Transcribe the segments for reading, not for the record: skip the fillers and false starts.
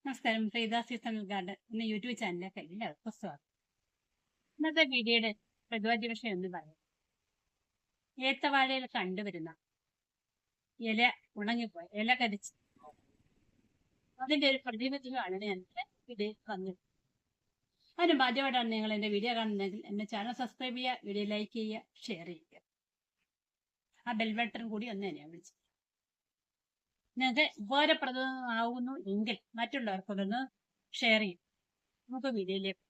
നമസ്കാരം. Preetha seasonal garden എന്ന YouTube ചാനലിലേക്ക് എല്ലാവർക്കും സ്വാഗതം. ഇന്നത്തെ വീഡിയോയുടെ പ്രതിപാദ്യ വിഷയം എന്ന് പറയും ഏത്തവാഴയിൽ കണ്ടുവരുന്ന ഇല ഉണങ്ങിപ്പോയ ഇല കരിച്ച് അതിന്റെ ഒരു പ്രതിനിധിയാണ് ഞാൻ വീഡിയോ വന്നത്. അതിന് ആദ്യമായിട്ടാണ് നിങ്ങൾ എന്റെ വീഡിയോ കാണുന്നതെങ്കിൽ എന്റെ ചാനൽ സബ്സ്ക്രൈബ് ചെയ്യുക, വീഡിയോ ലൈക്ക് ചെയ്യുക, ഷെയർ ചെയ്യുക. ആ ബെൽ ബട്ടൺ കൂടി ഒന്ന് തന്നെയാണ് വിളിച്ചത്. നിങ്ങൾക്ക് ഉപകാരപ്രദമാകുന്നു എങ്കിൽ മറ്റുള്ളവർക്കൊന്ന് ഷെയർ ചെയ്യും. നമുക്ക് വീഡിയോയിലേക്ക്.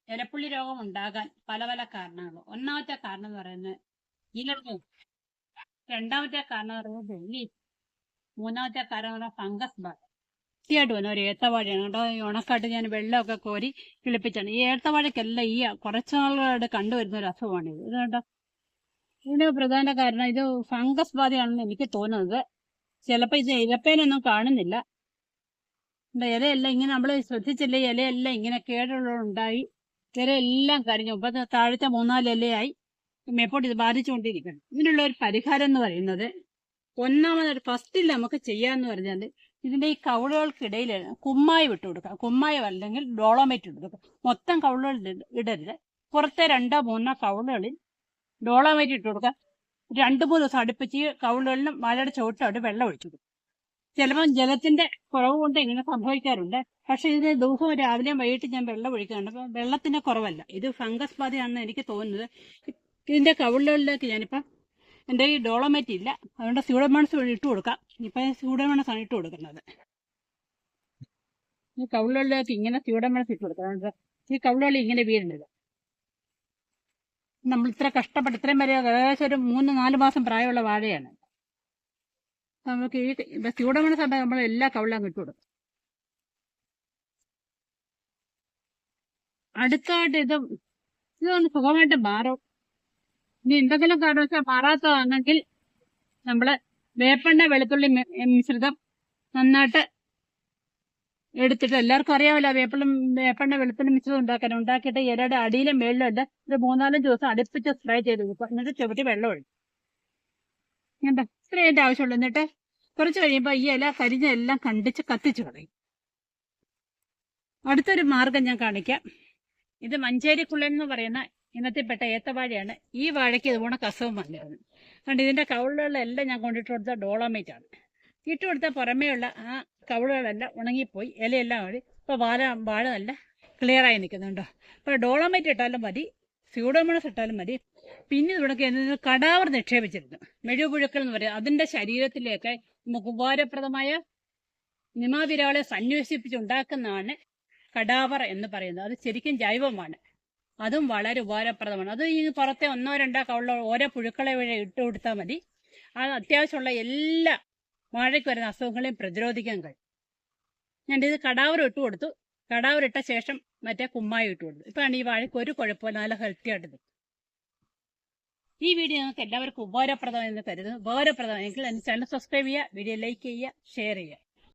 ഇലപ്പുള്ളി രോഗം ഉണ്ടാകാൻ പല പല കാരണങ്ങൾ. ഒന്നാമത്തെ കാരണം എന്ന് പറയുന്നത് ഇലർജി, രണ്ടാമത്തെ കാരണം എന്ന് പറയുന്നത് വെള്ളി, മൂന്നാമത്തെ കാരണം എന്ന് പറയുന്നത് ഫംഗസ് ബാധ. തീർച്ചയായിട്ടും വന്ന ഒരു ഏത്തവാഴയാണ് കേട്ടോ. ഈ ഉണക്കാട്ട് ഞാൻ വെള്ളമൊക്കെ കോരി കിളിപ്പിച്ചാണ്. ഈ ഏത്തവാഴക്കെല്ലാം ഈ കുറച്ചു നാളുകളായിട്ട് കണ്ടുവരുന്ന ഒരു അസുഖമാണ് ഇത് കേട്ടോ. ഇതിന് പ്രധാന കാരണം ഇത് ഫംഗസ് ബാധയാണെന്ന് എനിക്ക് തോന്നുന്നത്. ചിലപ്പോൾ ഇത് ഇലപ്പേനൊന്നും കാണുന്നില്ല. ഇലയെല്ലാം ഇങ്ങനെ നമ്മൾ ശ്രദ്ധിച്ചില്ലേ, ഇലയെല്ലാം ഇങ്ങനെ കേടുകളുണ്ടായി ഇലയെല്ലാം കരിഞ്ഞു. ഇപ്പം താഴത്തെ 3-4 ഇലയായി മേപ്പോട്ട് ഇത് ബാധിച്ചുകൊണ്ടിരിക്കണം. ഇതിനുള്ള ഒരു പരിഹാരം എന്ന് പറയുന്നത് ഒന്നാമതൊരു ഫസ്റ്റിൽ നമുക്ക് ചെയ്യാന്ന് പറഞ്ഞാൽ ഇതിന്റെ ഈ കവിളുകൾക്കിടയിൽ കുമ്മായി വിട്ടു കൊടുക്കുക. കുമ്മായം അല്ലെങ്കിൽ ഡോളോമേറ്റ് ഇട്ട് കൊടുക്കുക. മൊത്തം കവിളുകൾ ഇടരുത്. പുറത്തെ 2-3 കവിളുകളിൽ ഡോളോമേറ്റ് ഇട്ട് കൊടുക്കുക. 2-3 ദിവസം അടുപ്പിച്ച് കവിളുകളിലും മഴയുടെ ചുവട്ടോട്ട് വെള്ളം ഒഴിച്ചു കൊടുക്കും. ചിലപ്പോൾ ജലത്തിന്റെ കുറവ് കൊണ്ട് ഇങ്ങനെ സംഭവിക്കാറുണ്ട്. പക്ഷെ ഇത് ദിവസവും രാവിലെയും വൈകിട്ട് ഞാൻ വെള്ളം ഒഴിക്കുന്നുണ്ട്. അപ്പം വെള്ളത്തിന്റെ കുറവല്ല, ഇത് ഫംഗസ് ബാധയാണെന്ന് എനിക്ക് തോന്നുന്നത്. ഇതിന്റെ കവിളുകളിലേക്ക് ഞാനിപ്പം എൻ്റെ ഈ ഡോളോമേറ്റ് ഇല്ല, അതുകൊണ്ട് സ്യൂഡോമോണസ് ഇട്ട് കൊടുക്കാം. ഇപ്പം സ്യൂഡോമോണസ് ആണ് ഇട്ട് കൊടുക്കുന്നത്. ഈ കവിളുകളിലേക്ക് ഇങ്ങനെ സ്യൂഡോമോണസ് ഇട്ട് കൊടുക്കാം. ഈ കവിളുകളിൽ ഇങ്ങനെ വീഴുന്നത് നമ്മൾ ഇത്ര കഷ്ടപ്പെട്ട് ഇത്രയും വരെ ഏകദേശം ഒരു 3-4 മാസം പ്രായമുള്ള വാഴയാണ്. നമുക്ക് ഈ സ്യൂഡോമോണസ് ഉണ്ടെങ്കിൽ നമ്മൾ എല്ലാ കവിളും ഇട്ട് കൊടുക്കും. അടുത്തായിട്ട് ഇതൊന്ന് സുഖമായിട്ട് മാറും. ഇനി എന്തെങ്കിലും കാരണവശാൽ മാറാത്തതാണെങ്കിൽ നമ്മള് വേപ്പെണ്ണ വെളുത്തുള്ളി മിശ്രിതം നന്നായിട്ട് എടുത്തിട്ട്, എല്ലാവർക്കും അറിയാമല്ലോ വേപ്പെണ്ണ വെളുത്തുള്ളി മിശ്രിതം ഉണ്ടാക്കിയിട്ട് ഇലയുടെ അടിയിലും മേളിലും എല്ലാം ഒരു 3-4 ദിവസം അടുപ്പിച്ച് സ്പ്രേ ചെയ്ത് കൊടുക്കുക. എന്നിട്ട് ചുവട്ടി വെള്ളം ഒഴിക്കും. എന്താ ഇത്രയും അതിന്റെ ആവശ്യമുള്ളൂ. എന്നിട്ട് കുറച്ച് കഴിയുമ്പോൾ ഈ ഇല കരിഞ്ഞ എല്ലാം കണ്ടിച്ച് കത്തിച്ചു കളയും. അടുത്തൊരു മാർഗം ഞാൻ കാണിക്കാം. ഇത് മഞ്ചേരിക്കുള്ളൻ എന്ന് പറയുന്ന ഇനത്തിൽപ്പെട്ട ഏത്തവാഴയാണ്. ഈ വാഴയ്ക്ക് ഇതുപോലെ കസവും വന്നിരുന്നു. അതുകൊണ്ട് ഇതിന്റെ കവിളുകളെല്ലാം ഞാൻ കൊണ്ടിട്ട് കൊടുത്ത ഡോളോമേറ്റ് ആണ്. ഇട്ട് കൊടുത്ത പുറമേയുള്ള ആ കവിളുകളെല്ലാം ഉണങ്ങിപ്പോയി, ഇലയെല്ലാം വഴി ഇപ്പോൾ വാഴ നല്ല ക്ലിയറായി നിൽക്കുന്നുണ്ടോ. അപ്പോൾ ഡോളോമേറ്റ് ഇട്ടാലും മതി, സ്യൂഡോമോണസ് ഇട്ടാലും മതി. പിന്നെ ഇവിടെ കടാവർ നിക്ഷേപിച്ചിരുന്നു, മെഴുപുഴുക്കൾ എന്ന് പറയും. അതിന്റെ ശരീരത്തിലേക്ക് നമുക്ക് ഉപകാരപ്രദമായ നിമാവിരാളെ സന്വേഷിപ്പിച്ചുണ്ടാക്കുന്നതാണ് കടാവർ എന്ന് പറയുന്നത്. അത് ശരിക്കും ജൈവമാണ്, അതും വളരെ ഉപകാരപ്രദമാണ്. അത് ഈ പുറത്തെ 1-2 കവിള ഓരോ പുഴുക്കളെ വഴി ഇട്ട് കൊടുത്താൽ മതി. അത് അത്യാവശ്യമുള്ള എല്ലാ വാഴയ്ക്ക് വരുന്ന അസുഖങ്ങളെയും പ്രതിരോധിക്കാൻ കഴിയും. ഞാനിത് കടാവർ ഇട്ട് കൊടുത്തു. കടാവർ ഇട്ട ശേഷം മറ്റേ കുമ്മായി ഇട്ട് കൊടുത്തു. ഇപ്പോഴാണ് ഈ വാഴയ്ക്ക് ഒരു കുഴപ്പമില്ല, നല്ല ഹെൽത്തി ആയിട്ട് നിൽക്കും. ഈ വീഡിയോ നിങ്ങൾക്ക് എല്ലാവർക്കും ഉപകാരപ്രദമെന്ന് കരുതുന്നു. ഉപകാരപ്രദമെങ്കിൽ എൻ്റെ ചാനൽ സബ്സ്ക്രൈബ് ചെയ്യുക, വീഡിയോ ലൈക്ക് ചെയ്യുക, ഷെയർ ചെയ്യുക.